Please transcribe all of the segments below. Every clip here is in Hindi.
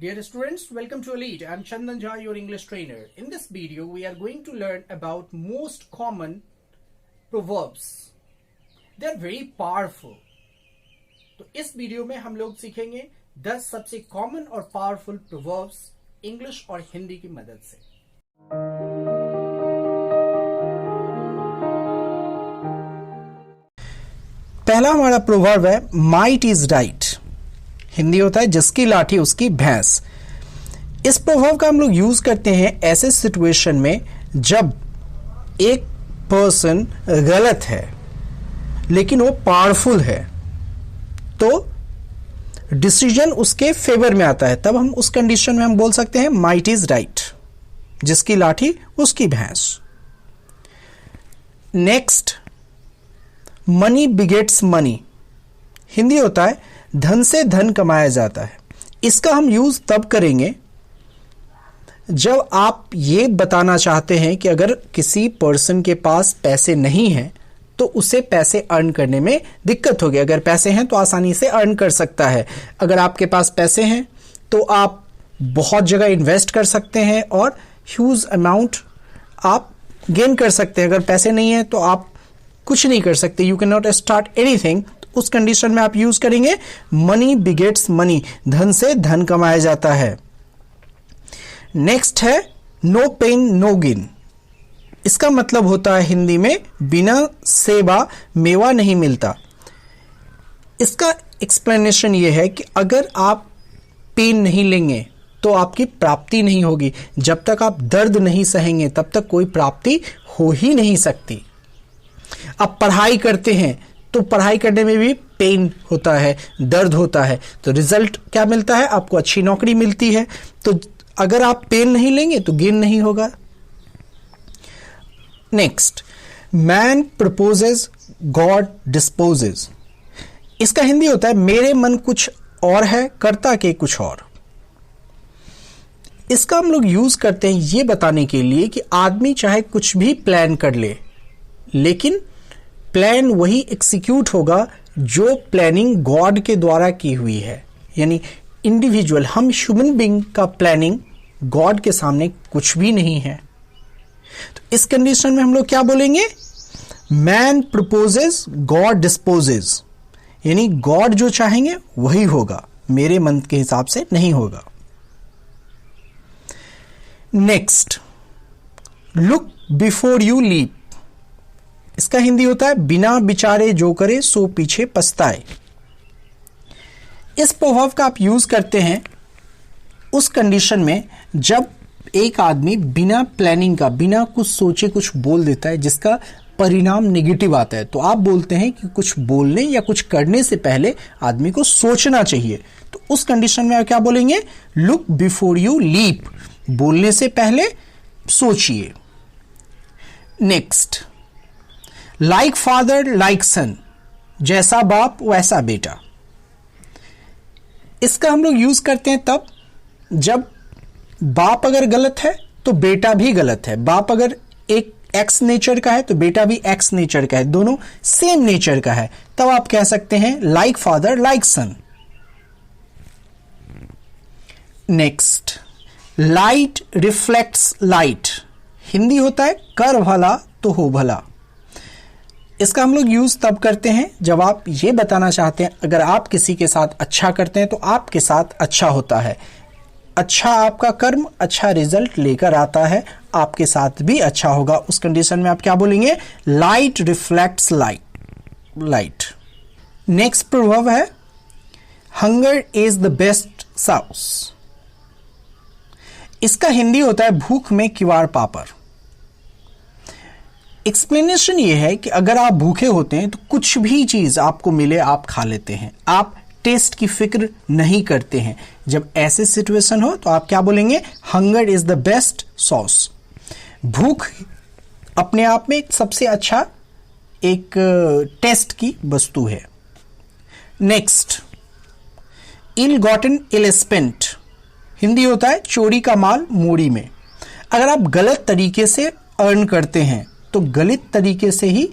Dear students, welcome to Elite. I am Chandan Jha, your English trainer. In this video, we are going to learn about most common proverbs. They are very powerful. तो इस वीडियो में हम लोग सीखेंगे 10 सबसे कॉमन और पावरफुल प्रोवर्ब्स इंग्लिश और हिंदी की मदद से। पहला हमारा प्रोवर्ब है माइट इज राइट। हिंदी होता है जिसकी लाठी उसकी भैंस। इस प्रोवर्ब का हम लोग यूज करते हैं ऐसे सिचुएशन में जब एक पर्सन गलत है लेकिन वो पावरफुल है, तो डिसीजन उसके फेवर में आता है, तब हम उस कंडीशन में हम बोल सकते हैं माइट इज राइट, जिसकी लाठी उसकी भैंस। Next, money begets money. Hindi होता है धन से धन कमाया जाता है। इसका हम यूज तब करेंगे जब आप ये बताना चाहते हैं कि अगर किसी पर्सन के पास पैसे नहीं हैं तो उसे पैसे अर्न करने में दिक्कत होगी। अगर पैसे हैं तो आसानी से अर्न कर सकता है। अगर आपके पास पैसे हैं तो आप बहुत जगह इन्वेस्ट कर सकते हैं और ह्यूज अमाउंट आप गेन कर सकते हैं। अगर पैसे नहीं है तो आप कुछ नहीं कर सकते, you can not start anything. उस कंडीशन में आप यूज करेंगे मनी बिगेट्स मनी, धन से धन कमाया जाता है। नेक्स्ट है नो पेन नो गेन। इसका मतलब होता है हिंदी में बिना सेवा मेवा नहीं मिलता। इसका एक्सप्लेनेशन यह है कि अगर आप पेन नहीं लेंगे तो आपकी प्राप्ति नहीं होगी। जब तक आप दर्द नहीं सहेंगे तब तक कोई प्राप्ति हो ही नहीं सकती। आप पढ़ाई करते हैं तो पढ़ाई करने में भी पेन होता है, दर्द होता है, तो रिजल्ट क्या मिलता है? आपको अच्छी नौकरी मिलती है। तो अगर आप पेन नहीं लेंगे तो गेन नहीं होगा। Next, man proposes God disposes. इसका हिंदी होता है मेरे मन कुछ और है, करता के कुछ और। इसका हम लोग यूज करते हैं ये बताने के लिए कि आदमी चाहे कुछ भी प्लान कर ले, लेकिन प्लान वही एग्जीक्यूट होगा जो प्लानिंग गॉड के द्वारा की हुई है। यानी इंडिविजुअल, हम ह्यूमन बीइंग का प्लानिंग गॉड के सामने कुछ भी नहीं है। तो इस कंडीशन में हम लोग क्या बोलेंगे? Man proposes God disposes. यानी गॉड जो चाहेंगे वही होगा, मेरे मन के हिसाब से नहीं होगा। Next, look before you leap. इसका हिंदी होता है बिना विचारे जो करे सो पीछे पछताए। इस प्रभाव का आप यूज करते हैं उस कंडीशन में जब एक आदमी बिना प्लानिंग का, बिना कुछ सोचे कुछ बोल देता है जिसका परिणाम नेगेटिव आता है। तो आप बोलते हैं कि कुछ बोलने या कुछ करने से पहले आदमी को सोचना चाहिए। तो उस कंडीशन में आप क्या बोलेंगे? लुक बिफोर यू लीप, बोलने से पहले सोचिए। नेक्स्ट, लाइक फादर लाइक सन। जैसा बाप वैसा बेटा। इसका हम लोग यूज करते हैं तब जब बाप अगर गलत है तो बेटा भी गलत है। बाप अगर एक एक्स नेचर का है तो बेटा भी एक्स नेचर का है, दोनों सेम नेचर का है, तब आप कह सकते हैं like father like son. Next, light reflects light. Hindi होता है कर भला तो हो भला। इसका हम लोग यूज तब करते हैं जब आप ये बताना चाहते हैं अगर आप किसी के साथ अच्छा करते हैं तो आपके साथ अच्छा होता है। अच्छा आपका कर्म अच्छा रिजल्ट लेकर आता है, आपके साथ भी अच्छा होगा। उस कंडीशन में आप क्या बोलेंगे? Light reflects light. नेक्स्ट प्रभाव है hunger is the best sauce. इसका हिंदी होता है भूख में किवाड़ पापड़। एक्सप्लेनेशन ये है कि अगर आप भूखे होते हैं तो कुछ भी चीज आपको मिले आप खा लेते हैं, आप टेस्ट की फिक्र नहीं करते हैं। जब ऐसे सिचुएशन हो तो आप क्या बोलेंगे? Hunger is the best sauce. भूख अपने आप में सबसे अच्छा एक टेस्ट की वस्तु है। नेक्स्ट, इल गॉटन इल स्पेंट। हिंदी होता है चोरी का माल मोड़ी में। अगर आप गलत तरीके से अर्न करते हैं तो गलत तरीके से ही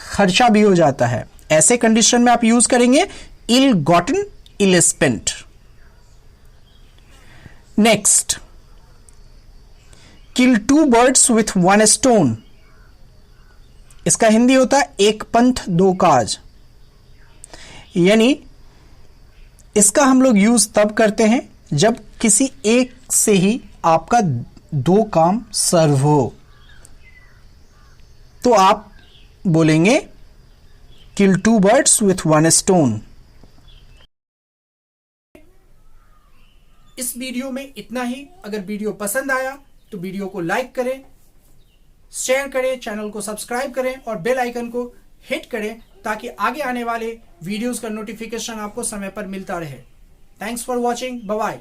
खर्चा भी हो जाता है। ऐसे कंडीशन में आप यूज करेंगे ill gotten ill spent. Next, kill 2 birds with 1 stone। इसका हिंदी होता है एक पंथ दो काज। यानी इसका हम लोग यूज तब करते हैं जब किसी एक से ही आपका दो काम सर्व हो, तो आप बोलेंगे किल 2 birds with 1 stone। इस वीडियो में इतना ही। अगर वीडियो पसंद आया तो वीडियो को लाइक करें, शेयर करें, चैनल को सब्सक्राइब करें और बेल आइकन को हिट करें ताकि आगे आने वाले वीडियोस का नोटिफिकेशन आपको समय पर मिलता रहे। Thanks for watching, bye bye.